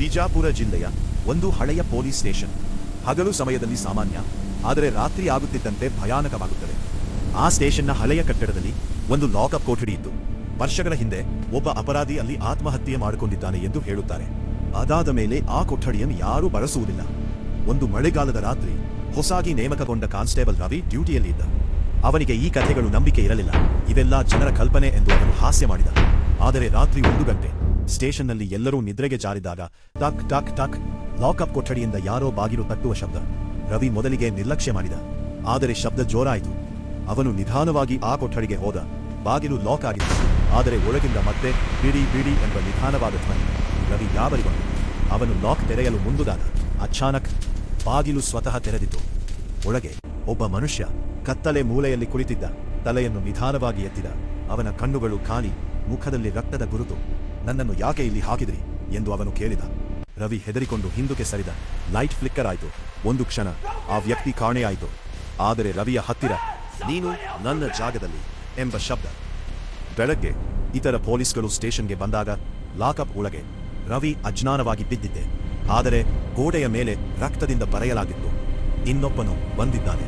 ಬಿಜಾಪುರ ಜಿಲ್ಲೆಯ ಒಂದು ಹಳೆಯ ಪೊಲೀಸ್ ಸ್ಟೇಷನ್. ಹಗಲು ಸಮಯದಲ್ಲಿ ಸಾಮಾನ್ಯ, ಆದರೆ ರಾತ್ರಿ ಆಗುತ್ತಿದ್ದಂತೆ ಭಯಾನಕವಾಗುತ್ತದೆ. ಆ ಸ್ಟೇಷನ್ನ ಹಳೆಯ ಕಟ್ಟಡದಲ್ಲಿ ಒಂದು ಲಾಕಪ್ ಕೊಠಡಿ ಇತ್ತು. ವರ್ಷಗಳ ಹಿಂದೆ ಒಬ್ಬ ಅಪರಾಧಿ ಅಲ್ಲಿ ಆತ್ಮಹತ್ಯೆ ಮಾಡಿಕೊಂಡಿದ್ದಾನೆ ಎಂದು ಹೇಳುತ್ತಾರೆ. ಅದಾದ ಮೇಲೆ ಆ ಕೊಠಡಿಯನ್ನು ಯಾರೂ ಬಳಸುವುದಿಲ್ಲ. ಒಂದು ಮಳೆಗಾಲದ ರಾತ್ರಿ ಹೊಸಾಗಿ ನೇಮಕಗೊಂಡ ಕಾನ್ಸ್ಟೇಬಲ್ ರವಿ ಡ್ಯೂಟಿಯಲ್ಲಿ ಇದ್ದ. ಅವನಿಗೆ ಈ ಕಥೆಗಳು ನಂಬಿಕೆ ಇರಲಿಲ್ಲ. ಇವೆಲ್ಲ ಜನರ ಕಲ್ಪನೆ ಎಂದು ಅವನು ಹಾಸ್ಯ ಮಾಡಿದ. ಆದರೆ ರಾತ್ರಿ 1 ಗಂಟೆ ಸ್ಟೇಷನ್ನಲ್ಲಿ ಎಲ್ಲರೂ ನಿದ್ರೆಗೆ ಜಾರಿದಾಗ ಟಕ್ ಟಕ್ ಟಕ್ ಲಾಕಪ್ ಕೊಠಡಿಯಿಂದ ಯಾರೋ ಬಾಗಿಲು ತಟ್ಟುವ ಶಬ್ದ. ರವಿ ಮೊದಲಿಗೆ ನಿರ್ಲಕ್ಷ್ಯ ಮಾಡಿದ, ಆದರೆ ಶಬ್ದ ಜೋರಾಯಿತು. ಅವನು ನಿಧಾನವಾಗಿ ಆ ಕೊಠಡಿಗೆ ಹೋದ. ಬಾಗಿಲು ಲಾಕ್ ಆಗಿತ್ತು, ಆದರೆ ಒಳಗಿಂದ ಮತ್ತೆ ಬಿಡಿ ಬಿಡಿ ಎಂಬ ನಿಧಾನವಾದ ಧ್ವನಿ. ರವಿ ಗಾಬರಿಗೊಂಡ. ಅವನು ಲಾಕ್ ತೆರೆಯಲು ಮುಂದುದಾಗ ಅಚಾನಕ್ ಬಾಗಿಲು ಸ್ವತಃ ತೆರೆದಿತ್ತು. ಒಳಗೆ ಒಬ್ಬ ಮನುಷ್ಯ ಕತ್ತಲೆ ಮೂಲೆಯಲ್ಲಿ ಕುಳಿತಿದ್ದ. ತಲೆಯನ್ನು ನಿಧಾನವಾಗಿ ಎತ್ತಿದ. ಅವನ ಕಣ್ಣುಗಳು ಖಾಲಿ, ಮುಖದಲ್ಲಿ ರಕ್ತದ ಗುರುತು. ನನ್ನನ್ನು ಯಾಕೆ ಇಲ್ಲಿ ಹಾಕಿದ್ರಿ ಎಂದು ಅವನು ಕೇಳಿದ. ರವಿ ಹೆದರಿಕೊಂಡು ಹಿಂದಕ್ಕೆ ಸರಿದ. ಲೈಟ್ ಫ್ಲಿಕ್ಕರ್ ಆಯಿತು. ಒಂದು ಕ್ಷಣ ಆ ವ್ಯಕ್ತಿ ಕಾಣೆಯಾಯಿತು. ಆದರೆ ರವಿಯ ಹತ್ತಿರ ನೀನು ನನ್ನ ಜಾಗದಲ್ಲಿ ಎಂಬ ಶಬ್ದ. ಬೆಳಗ್ಗೆ ಇತರ ಪೊಲೀಸ್ಗಳು ಸ್ಟೇಷನ್ಗೆ ಬಂದಾಗ ಲಾಕಪ್ ಒಳಗೆ ರವಿ ಅಜ್ಞಾನವಾಗಿ ಬಿದ್ದಿದ್ದೆ. ಆದರೆ ಗೋಡೆಯ ಮೇಲೆ ರಕ್ತದಿಂದ ಬರೆಯಲಾಗಿತ್ತು, ಇನ್ನೊಬ್ಬನು ಬಂದಿದ್ದಾನೆ.